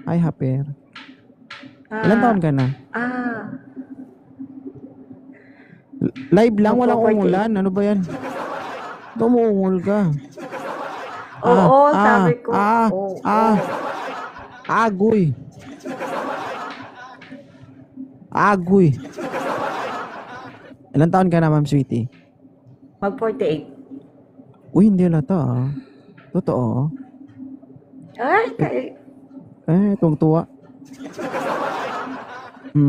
Hi, Haper. Ilan taon Ah, ka na? ah, Live lang, walang magpo-48. ungulan. Ano ba yan? Ba't umuungol ka? Ah, Oo, ah, sabi ko. ah, Oo. ah, agoy. Agoy. Ilan taon ka na, Ma'am Sweetie? Mag-48. Uy, hindi halata ah. Totoo. Ay, Eh, tuwang-tuwa.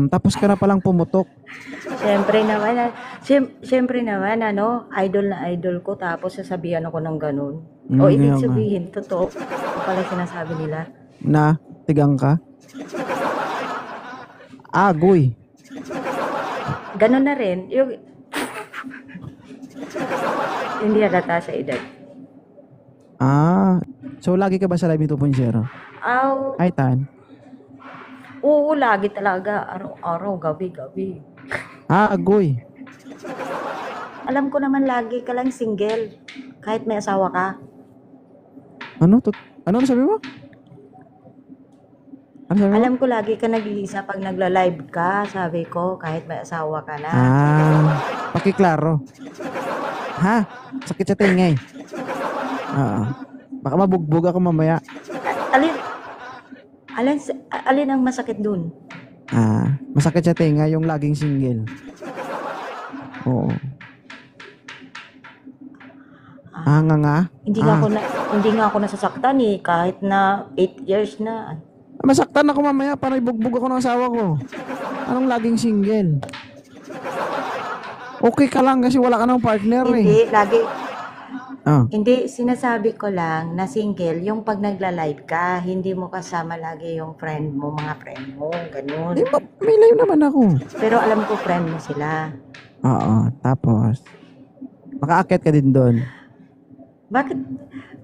Tapos ka na palang pumutok. siyempre naman, siyempre naman, ano, idol na idol ko, tapos sasabihan ako ng ganun. O, Kaya ibig nga. sabihin, totoo pala sinasabi nila. Na, tigang ka? Agoy. Ganun na rin, yung, hindi halata sa edad. Ah, so lagi ka ba sa Live 2.0? Aw, Hi, Tan. oo, lagi talaga, araw-araw, gabi-gabi. Agoy. Alam ko naman lagi ka lang single, kahit may asawa ka. Ano? Ano sabi mo? Ano sabi mo? Alam ko lagi ka nag-iisa pag nagla-live ka, sabi ko, kahit may asawa ka na. Pakiklaro. Ha? Sakit sa tinga eh. Oo. Baka mabugbog ako mamaya. Alin, alin, alin ang masakit dun? Masakit sa tinga yung laging single. Oo. Nga nga. Hindi nga ako na, hindi nga ako nasasaktan eh, kahit na 8 years na. Masaktan ako mamaya para ibugbog ako ng asawa ko. Anong laging single? Okay ka lang kasi wala ka ng partner eh. Hindi, lagi, Ah. hindi, sinasabi ko lang na single, yung pag nagla-live ka, hindi mo kasama lagi yung friend mo, mga friend mo, ganun. May live naman ako. Pero alam ko friend mo sila. Oo, tapos makaakit ka din doon. Bakit,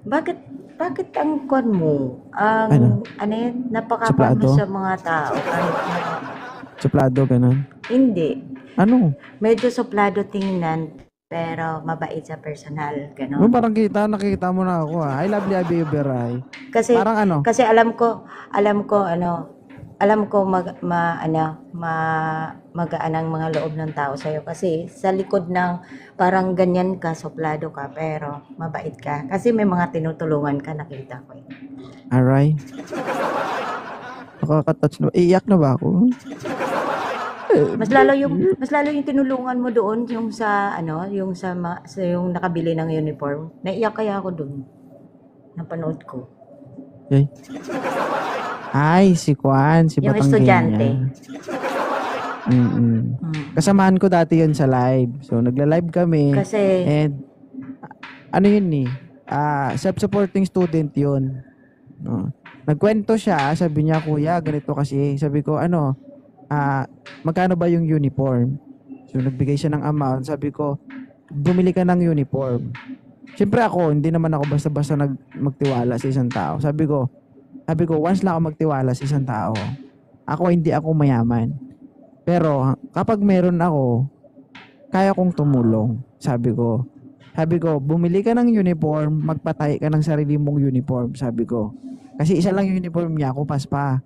bakit, bakit ang kwan mo, Ano? ano yun, napakakwan mo Suplado? sa mga tao, kahit na, Suplado, ganun. hindi. Ano? Medyo suplado tingnan, pero mabait sa personal, Mo ganon. parang nakikita mo na ako ah. I love you, Beray. Kasi, Parang ano? kasi alam ko magaan ang mga loob ng tao sa'yo. Kasi sa likod ng parang ganyan ka, suplado ka, pero mabait ka. Kasi may mga tinutulungan ka, nakita ko eh. Aray. Nakaka-touch na. Iiyak na ba ako? Mas lalo yung tinulungan mo doon yung sa sa yung nakabili ng uniform. Naiyak kaya ako doon. Napanood ko. Okay. Ay, si Kwan, si Yung estudyante. Batanggenya. Kasamahan ko dati yun sa live. So, nagla-live kami. Kasi And, ano yun eh? Self-supporting student yun. No. Nagkwento siya, sabi niya, kuya, ganito kasi. Sabi ko, magkano ba yung uniform? So, nagbigay siya ng amount. Sabi ko, bumili ka ng uniform. Siyempre ako, hindi naman ako basta-basta magtiwala sa isang tao. Sabi ko, once lang ako magtiwala sa isang tao. Hindi ako mayaman. Pero, kapag meron ako, kaya kong tumulong. Sabi ko, bumili ka ng uniform, magpatay ka ng sarili mong uniform. Sabi ko, kasi isa lang yung uniform niya, kupas pa.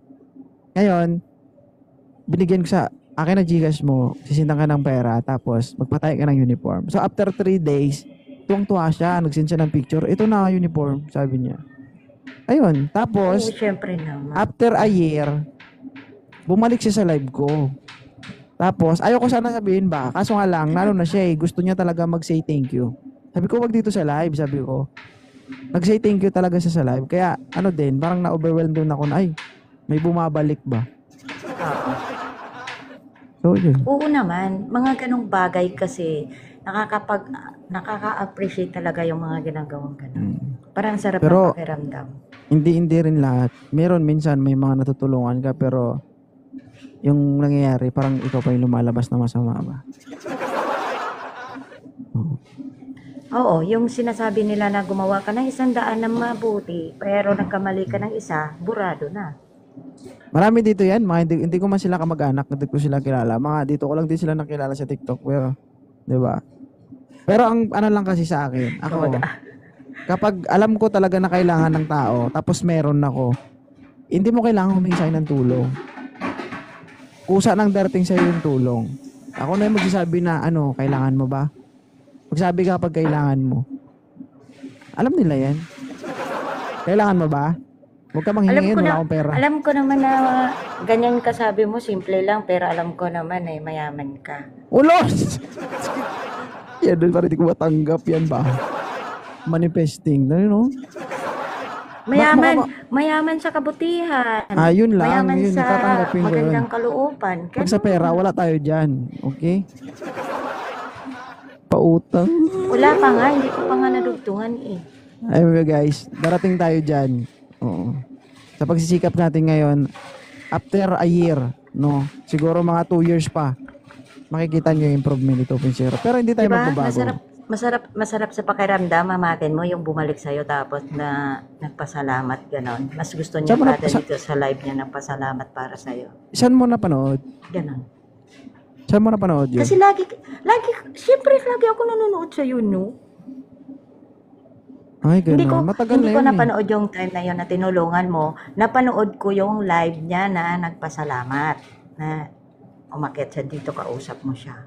Ngayon, binigyan ko sa akin na Gcash mo, sisindan ka ng pera, tapos magpatay ka ng uniform. So, after 3 days, tuwang-tuwa siya, nagsend siya ng picture, ito na uniform, sabi niya. Ayun, tapos, syempre naman. after a year, bumalik siya sa live ko. Tapos, ayoko sana sabihin ba, kaso nga lang, na siya eh, gusto niya talaga mag-say thank you. Sabi ko, wag dito sa live, sabi ko. Nag-say thank you talaga siya sa live. Kaya, parang na-overwhelmed din ako na, ay, may bumabalik ba? So, yun. Oo naman, mga ganong bagay kasi nakaka-appreciate talaga yung mga ginagawang ganun. Parang sarap Pero, ng pakiramdam. hindi rin lahat. Meron minsan may mga natutulungan ka pero yung nangyayari parang ikaw pa yung lumalabas na masama ba? Oo, yung sinasabi nila na gumawa ka ng 100 na mabuti, pero nagkamali ka ng isa, burado na. Marami dito yan. Hindi ko man sila kamag-anak, hindi ko sila kilala. Mga dito ko lang din sila nakilala sa TikTok. Pero, di ba? Pero ang ano lang kasi sa akin, ako, kapag alam ko talaga na kailangan ng tao, tapos meron ako, hindi mo kailangan humingi sa'yo ng tulong. Kusa nang darating sa'yo yung tulong. Ako na yung magsasabi na, kailangan mo ba? Magsabi ka pag kailangan mo. Alam nila yan. Kailangan mo ba? Huwag ka manghingi, wala akong pera. Alam ko naman na ganyan kasabi mo, simple lang, pero alam ko naman mayaman ka. Ulos! Yan, doon parang hindi ko matanggap yan ba? Manifesting, no? Mayaman sa kabutihan. Yun lang, mayaman yun, sa tatanggapin ko yun. magandang kalooban. Pag sa pera, wala tayo dyan. Okay? Pautang. Wala pa nga, hindi ko pa nga nadugtungan eh. Anyway guys, darating tayo dyan. Oo. Sa pagsisikap natin ngayon, after a year, no? Siguro mga 2 years pa, makikita nyo yung improvement ni 2.0. Pero hindi tayo Diba? magbabago. Masarap sa pakiramdam, mamakin mo yung bumalik sa'yo tapos na nagpasalamat, ganon. Mas gusto niya Saan mo kada dito sa live niya nagpasalamat para sa'yo. Saan mo napanood? Ganon. Saan mo napanood yun? Kasi siyempre lagi ako nanonood sa'yo, no? Ay, gano'n. Matagal Hindi na ko yun napanood yung time na yun na tinulungan mo. Napanood ko yung live niya na nagpasalamat. Na umakyat siya dito, kausap mo siya.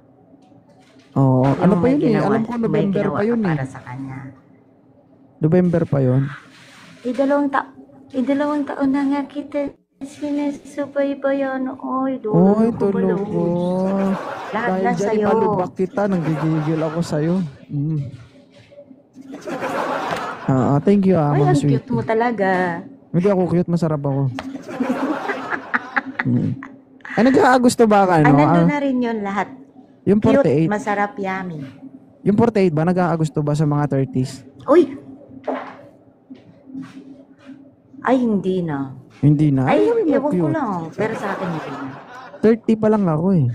Oo. Ano Yung pa may yun eh? ginawa- Alam ko may November ginawa pa yun ka eh. para sa kanya. November pa yun. Dalawang taon na nga kita sinusubaybayan. Oy, Oy, dulo ko tulog ko. Lahat Dahil na dyan sa'yo. ipalubak kita, nanggigigil ako sa'yo. Thank you, Ay, Ma'am ang Sweet. cute mo talaga. Hindi ako cute, masarap ako. Ay, nagkakagusto ba ka, no? Nandun na rin yun lahat. Yung Cute, 48, masarap, yummy. yung 48 ba, nagkakagusto ba sa mga 30s? Uy! Ay, hindi na. Hindi na. Ay, sabi mo ewan ko cute. lang. Pero sa akin, hindi na. 30 pa lang ako eh.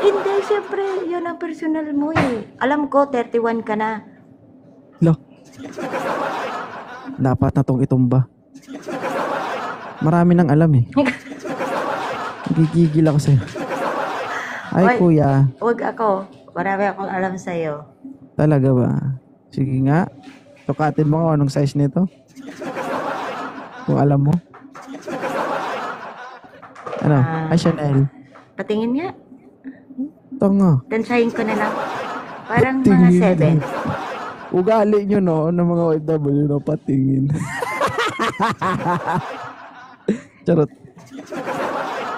Hindi, syempre, yun ang personal mo eh. Alam ko, 31 ka na. Lo. Dapat na tong itumba. Marami nang alam eh. Gigigil ako sa'yo. Ay, Oy. kuya. Huwag ako. Marami akong alam sa'yo. Talaga ba? Sige nga. Tukatin mo kung anong size nito. Kung alam mo. Ano? Ay, Chanel. Patingin nga. Tanga. Tansahin ko na lang. Parang Patingin. mga 7. Ugali nyo, no? Ng mga OFW, no? Patingin. Charot.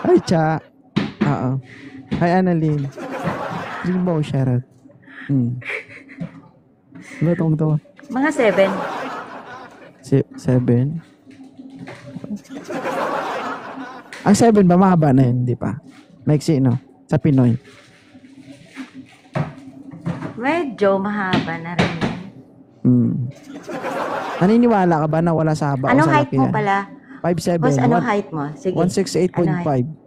Ay, Cha. Oo. Hi, Annalyn. Sige mo, shoutout. Ano tong to? Mga 7. 7? Ang 7 ba, mahaba na yun, di pa? Maiksi, no? Sa Pinoy. Medyo mahaba na rin. Naniniwala ka ba na wala sa haba o Anong sa height laki mo yan? pala? 5'7". Boss, anong height mo? Sige. 168.5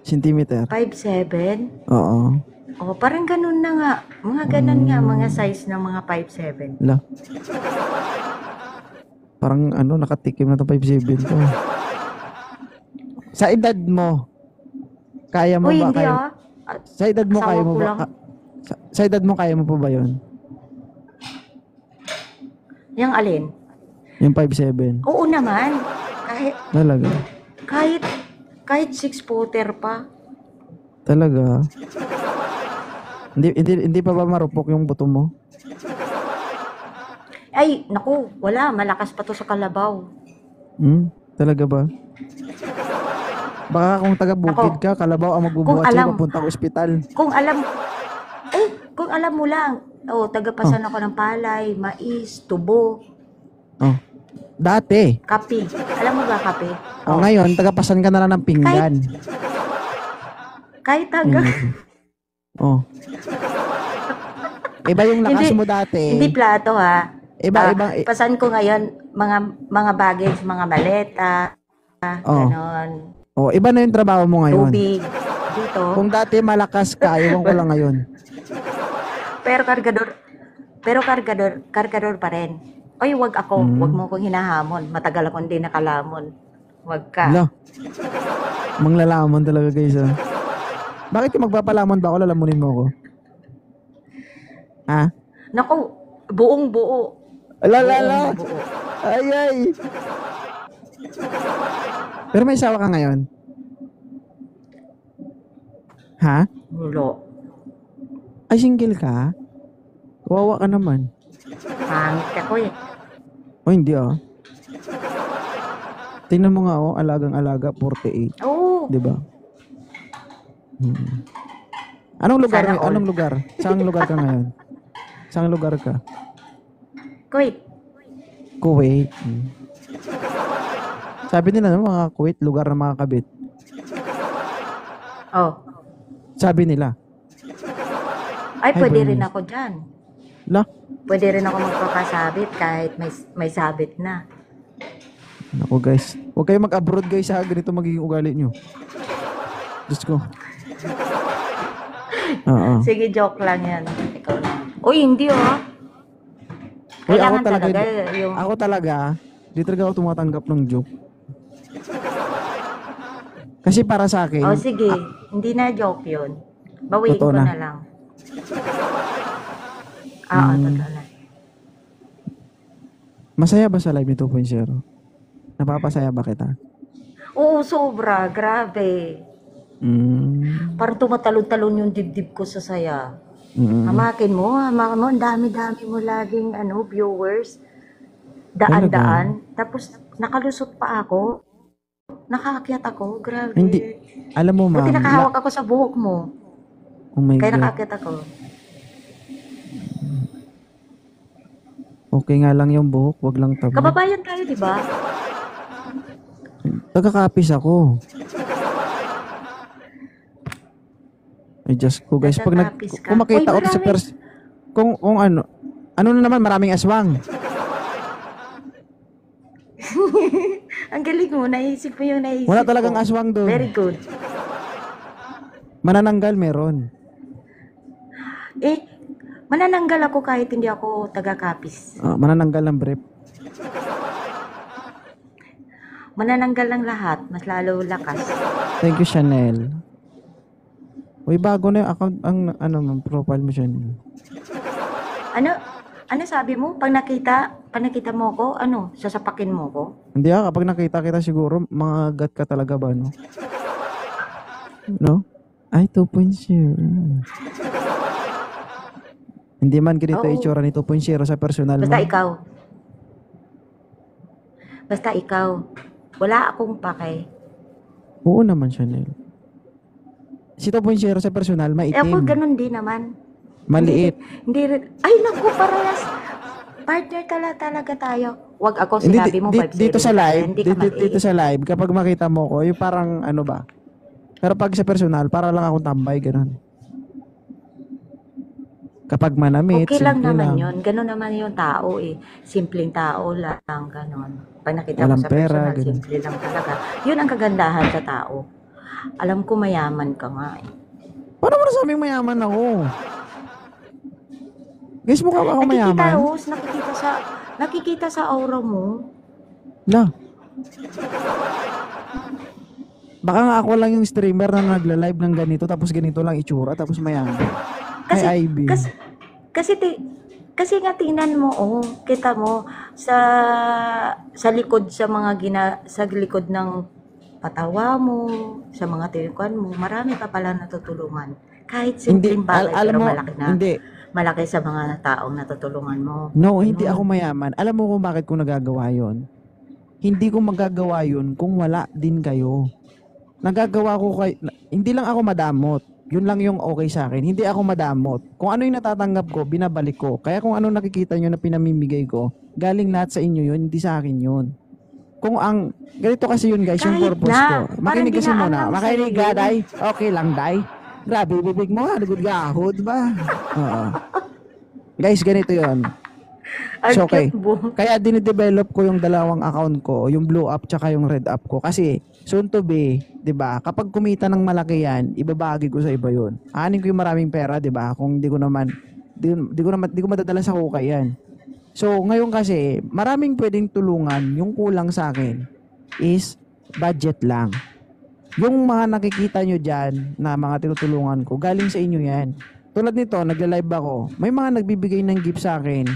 centimeter. 5'7"? Oo. Oh, parang ganun na nga. Mga ganun nga, mga size ng mga 5'7". La. Parang nakatikim na to 5'7 to. Sa edad mo, kaya mo Uy, ba? hindi ah. Sa edad mo, Asawa kaya mo ko ba? lang. Sa edad mo, kaya mo pa ba yun? Yung alin? Yung 5'7. Oo naman. Talaga? Kahit 6-footer pa. Talaga? Hindi pa ba marupok yung buto mo? Ay, naku, wala. Malakas pa to sa kalabaw. Talaga ba? Baka kung taga-bukid Ako, ka, kalabaw ang magbubuhat kung sa'yo, alam- papunta ko ospital. Kung alam mo lang, tagapasan ako ng palay, mais, tubo, Oh. Dati. kape. Alam mo ba kape? Ngayon, tagapasan ka na lang ng pinggan. Kahit taga. Oh. Iba yung lakas mo dati. Hindi plato ha. Iba. Pasan ko ngayon, mga baggage, mga maleta, ganon, Oh, iba na yung trabaho mo ngayon. tubig, dito. Kung dati malakas ka, iwan ko lang ngayon. Pero kargador pa rin. Oy, wag mo kong hinahamon. Matagal akong hindi nakalamon. Wag ka. Hala. Manglalamon talaga guys. Bakit yung magpapalamon ba ako, lalamunin mo ako? Ha? Naku, buong buo. Alala. Buong buo. Ay. Pero may asawa ka ngayon? Ha? Wala. Ay, single ka? Kawawa ka naman. Pangit ako eh. O, hindi ah. Tingnan mo nga oh, alagang-alaga, 48. Oo. Di ba? Anong lugar? Sana all. Anong lugar? Saan lugar ka ngayon? Saan lugar ka? Kuwait. Kuwait. Sabi nila mga Kuwait, lugar ng mga kabit. Oh. Sabi nila. Ay, pwede Bernice. rin ako dyan. La, Pwede rin ako magpapasabit kahit may sabit na. naku guys. Huwag kayo mag-abroad guys ha. Ganito magiging ugali nyo. Diyos ko. Oo. Sige, joke lang yan. Ikaw na. Uy, hindi oh. Uy, Kailangan talaga yung... Ako talaga, di talaga ako tumatanggap ng joke. Kasi para sa akin, Oh, sige. Hindi na joke yun. Bawiin ko Totoo na. na lang. Oo, totoo na. masaya ba sa live ni 2.0? Napapasaya ba kita? Oo, sobra. Grabe. Parang tumatalon-talon yung dibdib ko sa saya. Hamakin mo. Ang dami-dami mo laging viewers. Daan-daan. Tapos nakalusot pa ako. Nakaakyat ako. Grabe. Hindi. Alam mo Buti ma'am, nakahawak ako sa buhok mo. oh my Kaya God. nakaakyat ako. Okay nga lang yung buhok, wag lang taba. Kababayan tayo, di ba? Tagakapis ako. Ay, just ko guys, pag Tagakapis ka. kung makita Uy, ko to sa marami. kung ano na naman, maraming aswang. Ang galing mo. Naisip mo yung naisip Wala ko. talagang aswang doon. Very good. Manananggal meron. Manananggal ako kahit hindi ako taga-kapis. Manananggal ng brief. Manananggal ng lahat. Mas lalo lakas. Thank you, Chanel. Uy, bago na yung account, ang profile mo, Chanel. Ano sabi mo? Pag nakita mo ko, sasapakin mo ko? Hindi kapag nakita kita siguro, mga gat ka talaga ba, no? No? Ay, 2.0. Hindi man ganito Oo. itsura ni 2.0 sa personal mo. Basta ikaw. Wala akong pake. Oo naman, Chanel. Si 2.0 sa personal, Ako maitim. ganun din naman. Maliit. Hindi rin. Ay, naku, parehas. Partner talaga tayo. Wag ako Hindi, sinabi mo 5-0. dito sa live, Hindi ka dito sa live, kapag makita mo ko, yung parang ano ba? Pero pag sa personal, para lang akong tambay, ganun. Kapag manamit, Okay lang simple naman lang. yun. Ganun naman yung tao eh. Simpleng tao lang, ganun. Pag nakita Walang mo sa pera, personal, ganun. simple lang talaga. Yun ang kagandahan sa tao. Alam ko mayaman ka nga eh. Paano mo nasabing mayaman ako? Guys, mukha ba ako Nakikita, mayaman? Os, nakikita sa aura mo. La. Baka nga ako lang yung streamer na nagla-live ng ganito, tapos ganito lang itsura, tapos mayaman. Ay, Ivy. Kasi nga tingnan mo, kita mo sa likod sa likod ng patawa mo, sa mga tinukuan mo, marami ka pala natutulungan. Kahit simpleng bagay, alam pero mo, malaki na. hindi. Malaki sa mga taong natutulungan mo. No, hindi ako mayaman. Alam mo kung bakit ko nagagawa yon? Hindi ko magagawa yun kung wala din kayo. Nagagawa ko hindi lang ako madamot. Yun lang yung okay sa akin. Hindi ako madamot. Kung ano yung natatanggap ko, binabalik ko. Kaya kung ano nakikita nyo na pinamimigay ko, galing lahat sa inyo yun, hindi sa akin yun. Ganito kasi yun guys, yung Kahit purpose na, ko. Makinig parang kasi muna. dinaalam Makinig sa'yo ka, yun. day. Okay lang, day. Grabe, bibig mo nga. Nagod gahod ba? Oo. Guys, ganito yun. Ang So, okay. cute mo. Kaya dinidevelop ko yung dalawang account ko, yung blue app tsaka yung red app ko. Kasi soon to be, 'di ba? Kapag kumita ng malaki yan, ibabahagi ko sa iba 'yon. Aanin ko yung maraming pera, 'di ba? Kung di ko madadala sa hukay yan. So, ngayon kasi, maraming pwedeng tulungan. Yung kulang sa akin is budget lang. Yung mga nakikita nyo dyan na mga tinutulungan ko, galing sa inyo yan. Tulad nito, nagla-live ako. May mga nagbibigay ng gift sa akin.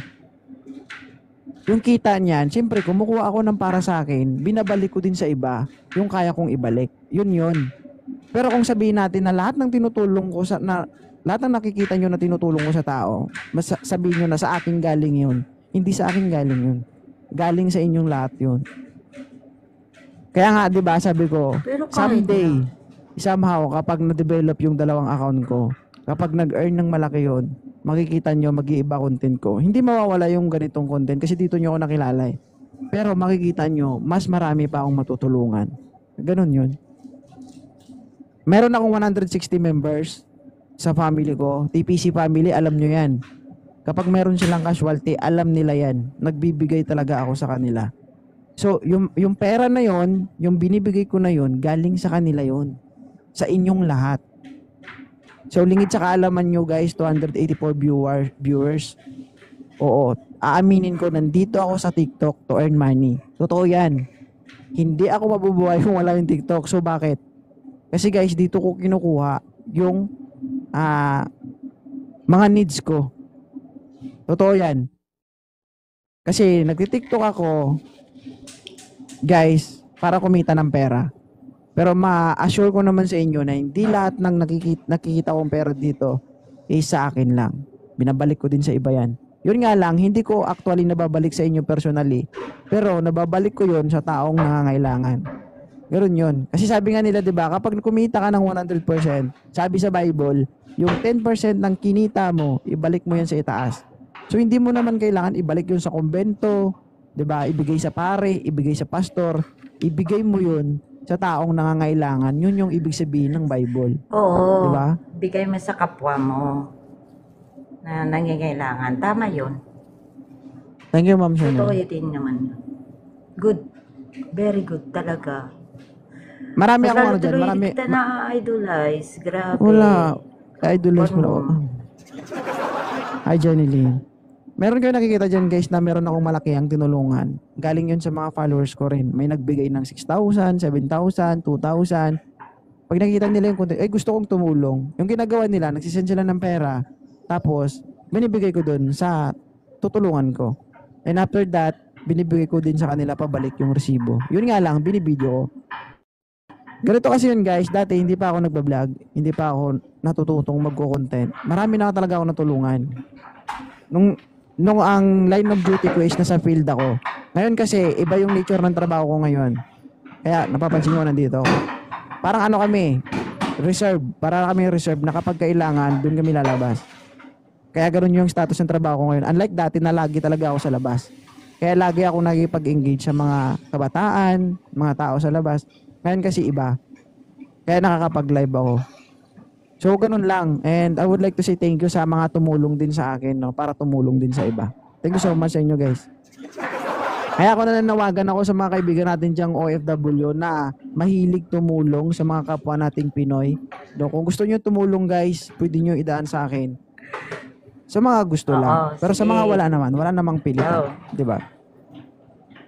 yung kita niyan, siyempre kumukuha ako ng para sa akin, binabalik ko din sa iba, yung kaya kong ibalik. Yun. Pero kung sabihin natin na lahat ng tinutulong ko lahat ng nakikita nyo na tinutulong ko sa tao, sabihin nyo na sa akin galing yun. Hindi sa akin galing yun. Galing sa inyong lahat yun. Kaya nga, 'di ba, sabi ko, Pero kahit someday, na. somehow kapag na-develop yung dalawang account ko, kapag nag-earn ng malaki yun, makikita nyo mag-iiba content ko. Hindi mawawala yung ganitong content kasi dito nyo ako nakilala eh. Pero makikita nyo, mas marami pa akong matutulungan. Ganun yun. Meron akong 160 members sa family ko. TPC family, alam nyo yan. Kapag meron silang casualty, alam nila yan. Nagbibigay talaga ako sa kanila. So, yung pera na yon, yung binibigay ko na yon, galing sa kanila yon. Sa inyong lahat. So, lingid sa kaalaman nyo guys, 284 viewers. Oo, aaminin ko, nandito ako sa TikTok to earn money. Totoo yan. Hindi ako mabubuhay kung wala yung TikTok. So, bakit? Kasi guys, dito ko kinukuha yung mga needs ko. Totoo yan. Kasi nagti-TikTok ako, guys, para kumita ng pera. Pero ma-assure ko naman sa inyo na hindi lahat ng nakikita kong pera dito is sa akin lang. Binabalik ko din sa iba yan. Yun nga lang, hindi ko actually nababalik sa inyo personally. Pero nababalik ko yun sa taong nangangailangan. Ganun yun. Kasi sabi nga nila, di ba, kapag kumita ka ng 100%, sabi sa Bible, yung 10% ng kinita mo, ibalik mo yan sa itaas. So hindi mo naman kailangan ibalik yun sa kumbento, 'di ba? Ibigay sa pare, ibigay sa pastor, ibigay mo 'yun sa taong nangangailangan. 'Yun yung ibig sabihin ng Bible. Oo. 'Di ba? Bigay mo sa kapwa mo na nangangailangan. Tama yun. Thank you, Ma'am Totoo Chanel. din naman. Good. Very good talaga. Marami Mas akong lalo ano dyan, tuloy marami. kita na-idolize. Grabe. Wala. Idolize mo na ako. Ano? Hi, Jenny Lynn. Meron kayo nakikita dyan guys na meron akong malaki ang tinulungan. Galing yun sa mga followers ko rin. May nagbigay ng 6,000, 7,000, 2,000. Pag nakikita nila yung content, ay gusto kong tumulong. Yung ginagawa nila, nagsisend sila ng pera. Tapos, binibigay ko dun sa tutulungan ko. And after that, binibigay ko din sa kanila pabalik yung resibo. Yun nga lang, binibideo ko. Ganito kasi yun guys, dati hindi pa ako nagbablog, hindi pa ako natututong magko-content. Marami na talaga ako natulungan. Nung ang line of duty ko is nasa field ako. Ngayon kasi, iba yung nature ng trabaho ko ngayon. Kaya, napapansin ko nandito ako. Parang ano kami, reserve. Para kami reserve na kapag kailangan, dun kami lalabas. Kaya ganoon yung status ng trabaho ko ngayon. Unlike dati na lagi talaga ako sa labas. Kaya lagi ako nakikipag-engage sa mga kabataan, mga tao sa labas. Ngayon kasi iba. Kaya nakakapag-live ako. So, ganun lang. And I would like to say thank you sa mga tumulong din sa akin, no? Para tumulong din sa iba. Thank you so much sa inyo, guys. Kaya ako nananawagan ako sa mga kaibigan natin diyang OFW na mahilig tumulong sa mga kapwa nating Pinoy. No? Kung gusto niyo tumulong, guys, pwede niyo idaan sa akin. Sa mga gusto Oo, lang. Pero sa sige. mga wala namang pilitan. Oo. Di ba?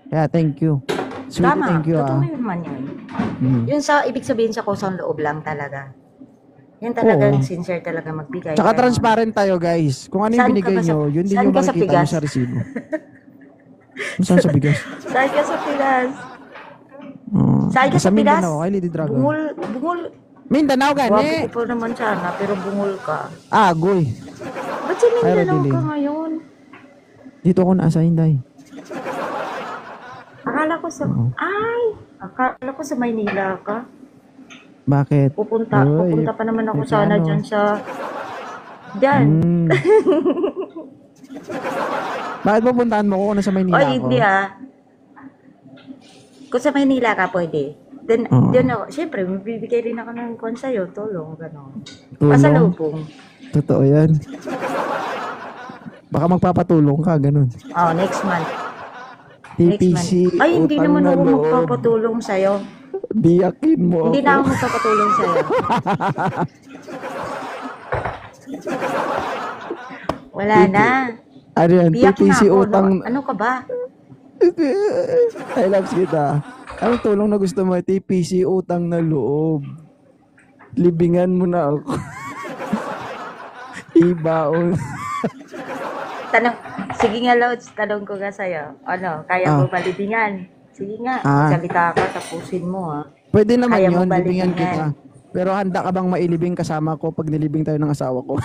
Kaya thank you. Sweetie, Tama. thank you. Totoo naman yun. Mm. Yun sa, ibig sabihin sa kusang loob lang talaga. Yan talagang Oo. sincere talaga magbigay. Tsaka Ganon. transparent tayo, guys. Kung ano yung Saan ka binigay ba sa- nyo, yun din saan yung ka sa makikita nyo Pigas? sa resibo. Saan sa bigas? Saan ka sa Pilas? Saan ka Sa sa Pilas? Mindanao, kay Lady Dragon. Bungol. Mindanao Wapo gani? ko pa naman sana, pero bungol ka. Agoy. Ba't si Mindanao Aerodilin. ka ngayon? Dito ako na-assign, Day. Akala ko sa... Oo. Ay! Akala ko sa Maynila ka. Bakit? Pupunta Uy, pa naman ako may sana plano. dyan sa... Dyan. Mm. Bakit pupuntahan mo ko kung nasa Maynila Oy, ako? hindi Kung sa Maynila ka, pwede. Then, Oo. yun ako. Siyempre, bibigay rin ako ng kwan sa'yo, tulong, gano'n. Tulong? Pasalubong. Totoo yan. Baka magpapatulong ka, ganun. Oh, next month. TPC, Ay, hindi utang naman na ako loob. magpapatulong sa'yo. Biyakin mo Hindi ako. na ako magpapatulong sa'yo. Wala na. Ano yan? Biyak na TPC ako. utang. Ano ka ba? I love kita. Anong tulong na gusto mo? TPC utang na loob. Libingan mo na ako. Ibaon. Tanong, Sige nga, Lods, tanong ko nga sa'yo. Ano, kaya mo balibingan? Sige nga, salita ka, tapusin mo ha. Pwede naman Kaya mo yun, libingan balibingan. kita. Pero handa ka bang mailibing kasama ko pag nilibing tayo ng asawa ko?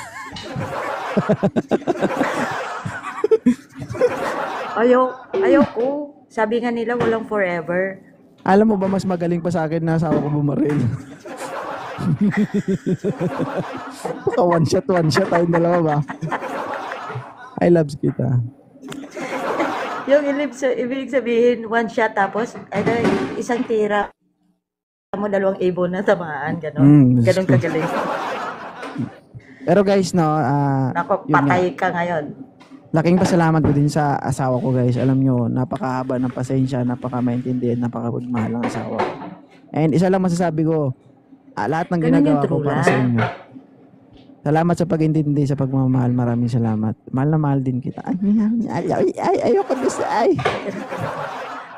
Ayoko. Sabi nga nila, walang forever. Alam mo ba, mas magaling pa sa akin na asawa ko bumaril. Baka one shot tayong dalawa ba? I loves kita. Yung ibig sabihin, one shot tapos, ano, isang tira mo, dalawang ibon na tamaan, gano'n. Gano'n kagaling. Pero guys, no, Nako, patay ka ngayon. laking pasalamat ko din sa asawa ko, guys. Alam nyo, napakahaba ng pasensya, napaka-maintindihan, napaka-pagmahal ng asawa ko. And isa lang masasabi ko, lahat ng Ganun ginagawa yung ko true para love. sa inyo. Salamat sa pag-intindi, sa pagmamahal. Maraming salamat. Mahal na mahal din kita. Ayoko gusto.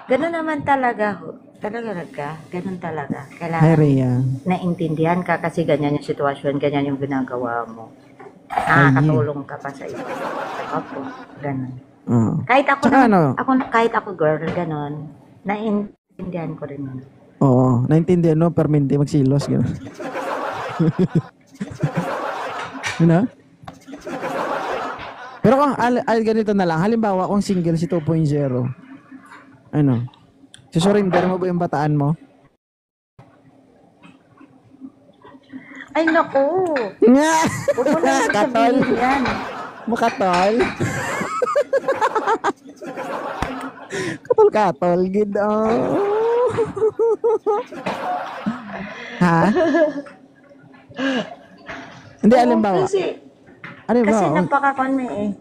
Ganun naman talaga. Talaga. Ganun talaga. Hi, Kailangan Rhea. naintindihan ka kasi ganyan yung sitwasyon, ganyan yung ginagawa mo. Nakakatulong ka pa sa iba. Saka po, ganun. Kahit ako, Tsaka kahit ako girl, ganun. Naintindihan ko rin yun. Oo, naintindihan no, pero hindi magsilos. Gano'n. Ano? Pero kung ganito na lang, halimbawa kung single si 2.0, ano? Susurrender mo ba yung bataan mo? Ay, naku! Nga! Huwag mo na sabihin yan. Makatol? Katol, gid. Ha? Hindi, halimbawa. Kasi Halimbawa, napaka-con mo eh.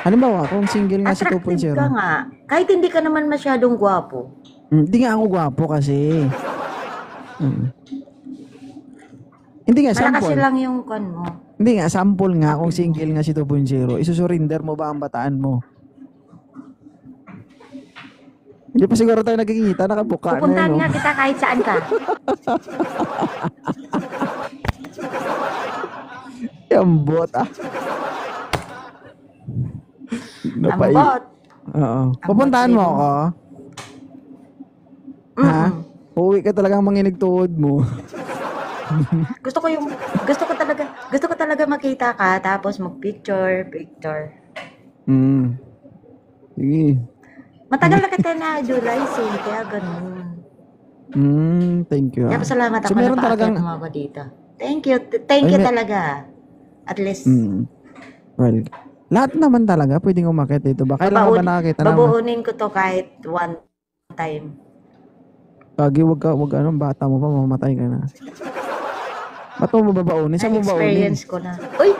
halimbawa, kung single nga si 2.0. Attractive ka nga. Kahit hindi ka naman masyadong gwapo. Hindi nga ako gwapo kasi. Hindi nga, Malakas sample. lang yung con mo. Hindi nga, sample nga kung single nga si 2.0. Isusurrender mo ba ang bataan mo? Hindi pa siguro tayo nagkikita, nakabuka na Pupuntahan yun. nga kita kahit saan ka. Ambot Ambot. Oo. Pupuntahan mo ako? Ha? Uwi ka talagang manginig tuhod mo. Gusto ko talaga makita ka tapos mag-picture. Sige. Matagal na kita na idolize eh, kaya ganun. Thank you. Kaya pasalamat ako So, meron na talagang mo ako dito. Thank you talaga. At least, well, lahat naman talaga pwedeng umakyat dito ba? Kailangan ba nakakita naman? babuunin ko to kahit one time. Kagi, wag bata mo pa, mamatay ka na. Ba't mo babaunin? Saan mo babaunin? Na-experience ko na. Uy,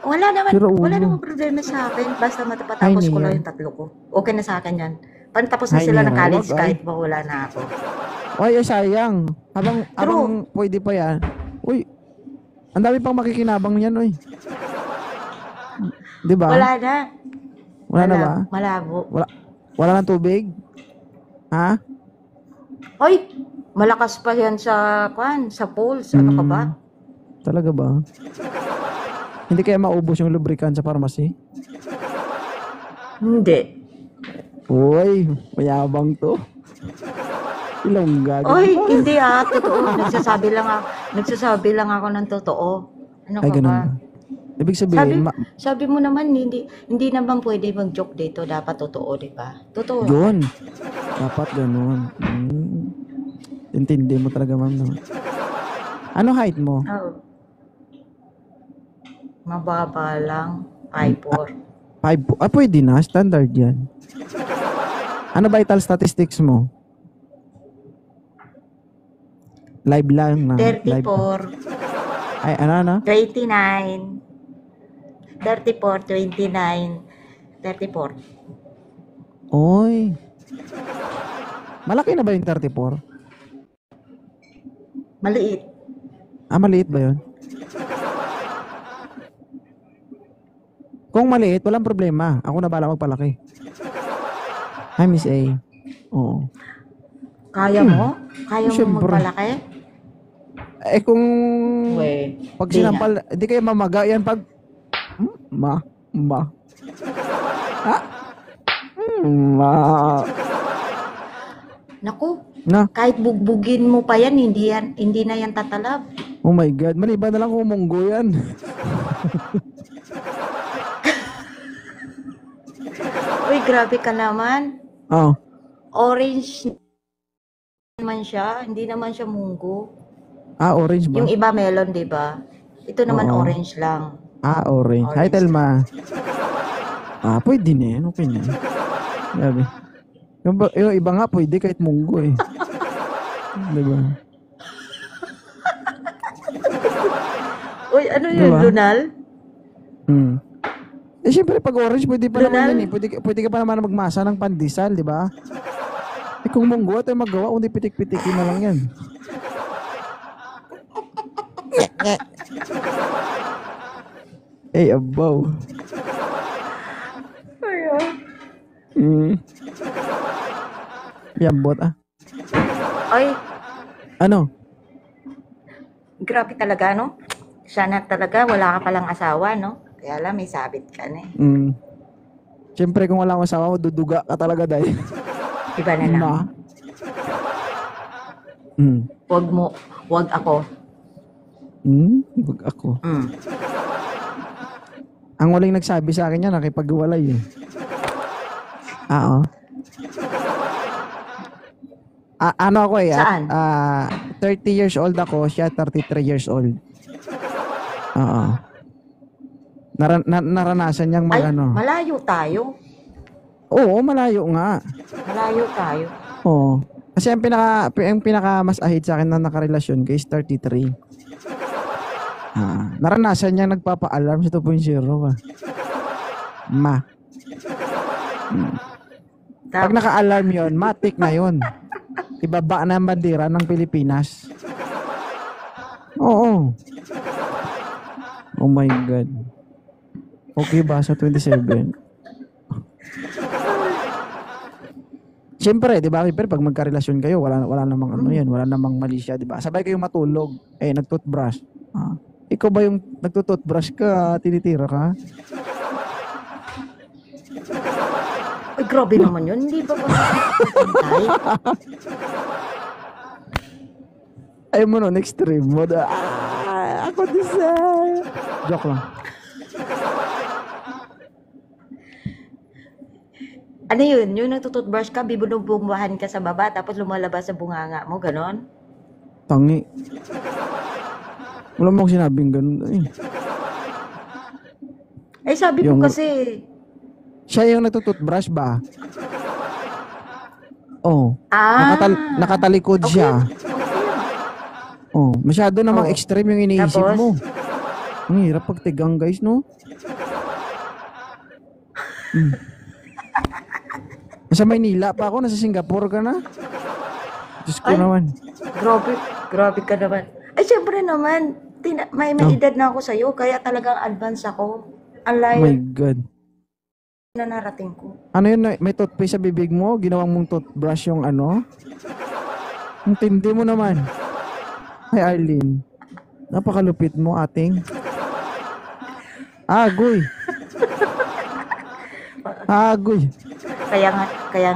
wala Sira ulo. naman problema sa akin. Basta matapos ko lang Nia. yung tatlo ko. Okay na sa akin yan. Panatapos na Hi, sila Nia. ng college Wag, ay. kahit wala na ako. Ay, sayang. Habang pwede pa yan. Uy, ang dami pang makikinabang yan, uy. Di ba? Wala na. Wala na ba? Malabo. Wala nang tubig? Ha? Hoy, malakas pa yan sa pools. Ano ka ba? Talaga ba? Hindi kaya maubos yung lubricant sa pharmacy? Hindi. Uy, mayabang to. Ilongga. Oy, hindi totoo. Nagsasabi lang ako ng totoo. Ano Ay, ka ganun ba? ba? Ibig sabihin, Sabi mo naman, hindi naman pwede mag-joke dito. Dapat totoo, di ba? Totoo. yun. Dapat ganun. Intindi mo talaga, ma'am. No? Ano height mo? Oh. Mababa lang. 5'4". 5. Pwede na. Standard yan. Ano vital statistics mo? Live lang na. Live. 34. Ay, ano? 29. 34, 29. 34. Oy. Malaki na ba yung 34? Maliit. Maliit ba yun? Kung maliit, walang problema. Ako na bala magpalaki. Hi, Miss A. Oo. Kaya mo? Kaya mo Siyempre. magpalaki? Kung pag di sinampal, hindi kayo mamaga yan pag ma. Ha? Naku, Na, kahit bugbugin mo pa yan, hindi na yan tatalab. oh my God, maliban na lang kung munggo yan. Uy, grabe ka naman. Oh, Orange naman siya, hindi naman siya munggo. orange ba? Yung iba melon, di ba? Ito naman Oo. orange lang. Orange. Hi, Orange. Telma. Pwede na yan. Okay na yan. Grabe. Yung iba nga pwede kahit munggo eh. Diba? Uy, ano yun, Diba? Lunal? Syempre pag orange pwede pa Lunal? naman yan eh. Pwede ka pa naman magmasa ng pandesal, di ba? Kung munggo at magawa, kundi pitik-pitikin na lang yan. Abaw. Yambot Ay, Ano? grabe talaga, no? Sana talaga, wala ka palang asawa, no? Kaya lang, may sabit ka na eh. Syempre kung wala akong asawa, duduga ka talaga dahil. Iba na lang. Wag ako. Wag ako. Mm. Ang waling nagsabi sa akin yan, nakipag-iwalay eh. Oo. Ano ako eh. Saan? 30 years old ako, siya 33 years old. Oo. Naranasan niyang Ay, mag-ano. malayo tayo. Oo, malayo nga. Malayo tayo. Oo. Kasi ang pinaka mas ahid sa akin na nakarelasyon ko is 33. Naranasan niya nagpapa-alarm sa 2.0 ba? Pag naka-alarm yon, matik na yon. Ibaba na ang bandera ng Pilipinas. Oo. Oh my God. Okay ba sa 27? Siyempre, di ba? Pero pag magkarelasyon kayo, wala namang ano yan, wala namang mali siya, di ba? Sabay kayo matulog, nagtoothbrush. Ikaw ba yung nagtutoothbrush ka, tinitira ka? Ay, grabe naman yun. Hindi ba pantay? Ayaw mo nun, extreme mo. Ako deserve. Joke lang. Ano yun? Yung nagtututbrush ka, bibunubumbahan ka sa baba, tapos lumalabas sa bunganga mo, ganon? Tangi. Wala mo akong sinabing ganun. Ay, sabi Yung- mo kasi, Siya yung nagtutoothbrush ba? Oh. ah, Nakatalikod okay. siya. Oh, masyado namang Oh. extreme yung iniisip Tapos? mo. Ang hirap pagtigang, guys, no? Nasa Maynila pa ako, nasa Singapore ka na. Diyos ko Ay. naman. Grabe ka naman. Ay, syempre naman, may edad na ako sa'yo, kaya talagang advance ako. Ang Oh layo my God. na narating ko. Ano yun, may toothpaste sa bibig mo? Ginawang mong toothbrush yung ano? Ang tindi mo naman. Hi, Arlene. Napakalupit mo, ating. Agoy. Agoy. Kaya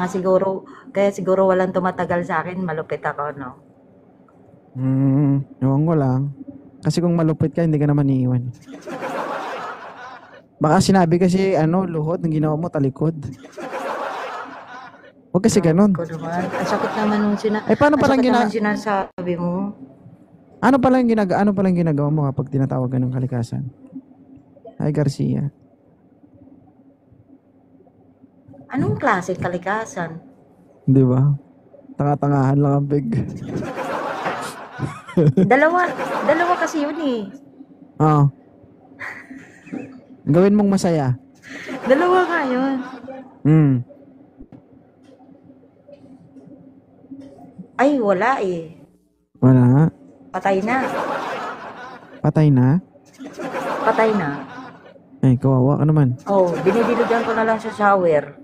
siguro walang tumatagal sa akin, malupit ako, no? Ewan ko lang. Kasi kung malupit ka, hindi ka naman iiwan. Baka sinabi kasi, luhod ng ginawa mo, talikod. Huwag kasi ganun. Ko naman. Ang sakit naman nung Paano palang sinasabi mo. ano palang ginagawa mo kapag tinatawag ka ng kalikasan? Hi, Garcia. Anong klase kalikasan? Di ba? Tanga-tangahan lang ang big. Dalawa kasi yun eh. Oo. Gawin mong masaya. Dalawa nga yun. Ay, wala eh. Wala. Patay na. Patay na. Patay na. Ay, kawawa ka naman. Oh, dinidilugan ko na lang sa shower.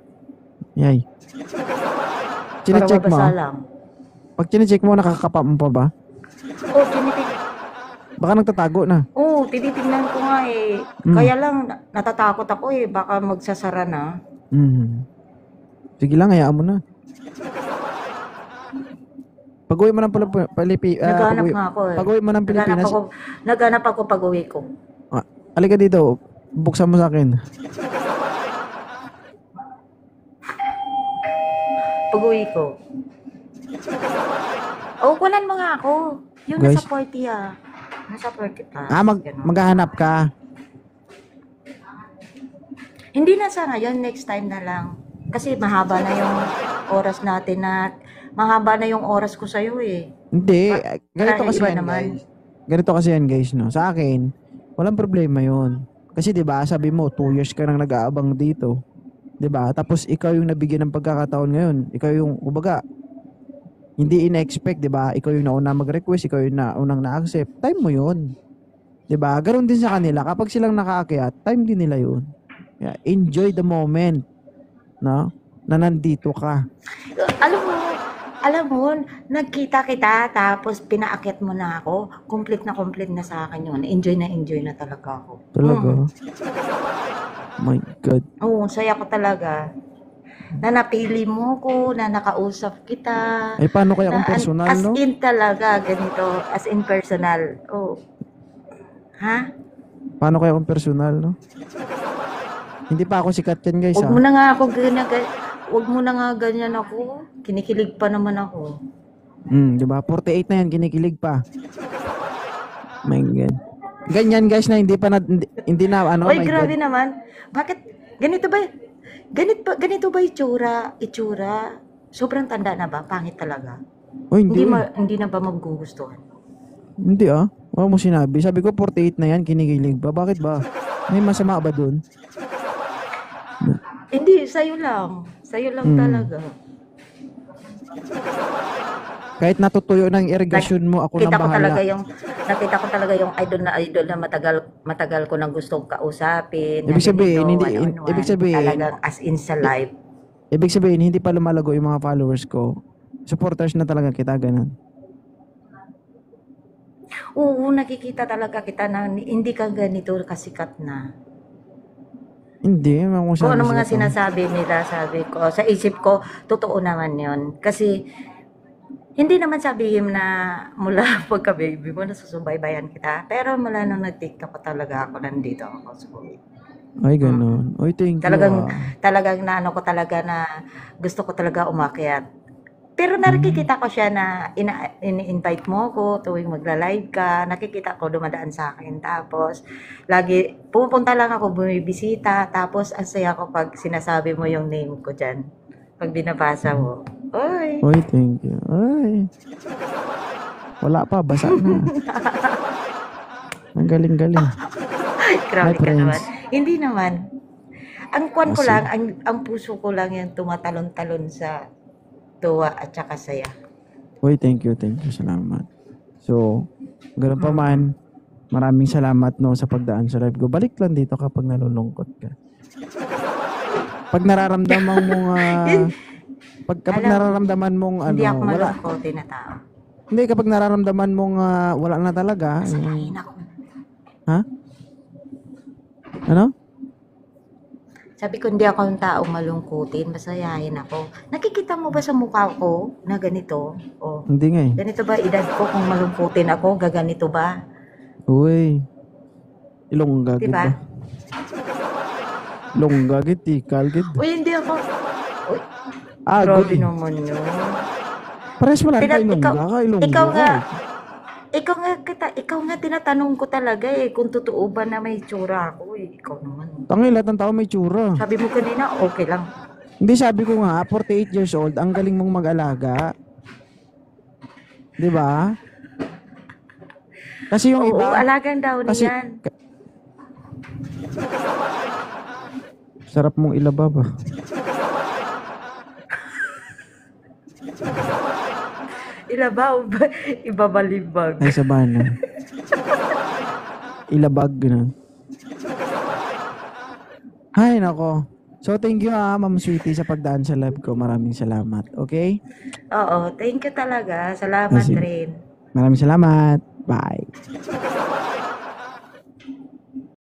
Yay. Para Chinecheck mo. mabasa lang. Pag chinecheck mo, nakakapa mo pa ba? Oh, Baka nagtatago na. tinitingnan ko nga eh. Kaya lang, natatakot ako eh. Baka magsasara na. Sige lang, hayaan mo na. Pag-uwi mo ng Naghanap nga ako eh. Pag-uwi mo ng Pilipinas, Naghanap ako pag-uwi ko. halika dito. Buksan mo sa akin. Pag-uwi ko. Kunan mo nga ako. Yung Guys. nasa 40 ah. Nasa 40 pa. Ganun. Maghahanap ka. Hindi na sa ngayon, next time na lang. Kasi mahaba na yung oras natin mahaba na yung oras ko sa'yo eh. Hindi. Ganito Kahit kasi iba yan, naman. guys. Ganito kasi yan, guys, no? Sa akin, walang problema yun. Kasi 'di ba, sabi mo 2 years ka nang nag-aabang dito. 'Di ba? Tapos ikaw yung nabigyan ng pagkakataon ngayon. Ikaw yung kumbaga hindi ina-expect, 'di ba? Ikaw yung nauna mag-request, ikaw yung naunang na-accept. Time mo 'yun. 'Di ba? Ganoon din sa kanila kapag silang nakaakyat, time din nila 'yun. Yeah, enjoy the moment. No? Na nandito ka. Alam mo, nagkita kita, tapos pinaakyat mo na ako. Complete na sa akin yun. Enjoy na talaga ako. Talaga. My God. Oo, saya ko talaga. Na napili mo ko, na nakausap kita. Paano kaya kung personal, as no? in talaga, ganito. As in personal. Oh. Ha? Paano kaya kung personal, no? Hindi pa ako sikat yan, guys, Huwag mo na nga ako Huwag mo na nga ganyan ako. Kinikilig pa naman ako. Di ba? 48 na yan, kinikilig pa. My God. Ganyan, guys, na hindi hindi na, ano, Oy, my grabe God. naman. Bakit? Ganito ba itsura? Sobrang tanda na ba? Pangit talaga. Oh, hindi. Hindi na ba magugustuhan? Hindi, Wala mo sinabi. Sabi ko, 48 na yan, kinikilig pa. Bakit ba? May masama ba dun? Hindi, sa'yo lang. Sa'yo lang talaga. Kahit natutuyo ng irigasyon mo, ako nang bahala. Nakita ko talaga yung idol na matagal ko nang gustong kausapin. Ibig sabihin, ibig sabihin, talagang as in sa live. Ibig sabihin, hindi pa lumalago yung mga followers ko. Supporters na talaga kita, ganun. Oo, nakikita talaga kita na hindi ka ganito kasikat na. Hindi, Kung ano mga sinasabi nila, sabi ko, sa isip ko, totoo naman yon. Kasi, hindi naman sabihin na mula pagka-baby mo, nasusubaybayan kita. Pero mula nung nag-TikTok ko talaga ako, nandito ako. So, ay, ganun. Oy, thank you. Talagang na ano ko talaga na gusto ko talaga umakyat. Pero nakikita ko siya na ini-invite mo ko tuwing magla-live ka. Nakikita ko dumadaan sa akin. Tapos, lagi, pupunta lang ako, bumibisita. Tapos, ang saya ko pag sinasabi mo yung name ko dyan. Pag binabasa mo. Oy! Oy, thank you. Oy. Wala pa, basa na. Ang galing-galing. Grabe Hi, ka friends. naman. Hindi naman. Ang kwan ko Kasi- lang, ang puso ko lang yung tumatalon-talon sa tuwa at saka saya. Oy, thank you. Salamat. So, ganun pa man, maraming salamat no sa pagdaan sa live ko. Balik lang dito kapag nalulungkot ka. Pag nararamdaman mong kapag Alam, nararamdaman mong Hindi ako wala. malungkotin na tao. Hindi kapag nararamdaman mong wala na talaga. Masalahin ako. Ha? Ano? Sabi ko, hindi ako yung taong malungkutin, masayahin ako. Nakikita mo ba sa mukha ko na ganito? O, Hindi nga eh. ganito ba edad ko kung malungkutin ako? Gaganito ba? Uy. Ilongga gid Diba? ba? Ilongga gid, tikal gid. Uy, hindi ako. Uy, Grabe grabe naman yun. Pares wala Pinag- tayo ilongga ka, ilongga ikaw ka. nga, ikaw nga tinatanong ko talaga kung totoo ba na may tsura ako Ikaw naman. Tangay, lahat ng tao may tsura. Sabi mo kanina, okay lang. Hindi, sabi ko nga, 48 years old, ang galing mong mag-alaga. 'Di ba? Kasi yung Oo, iba, alagang daw kasi- niyan. sarap mong ilaba ba? Ilabaw ba? Ibabalibag. Ay, sabana. Ilabag, gano'n. Ay, nako. So, thank you Ma'am Sweetie sa pagdaan sa live ko. Maraming salamat. Okay? Oo, thank you talaga. Salamat Sige. rin. Maraming salamat. Bye.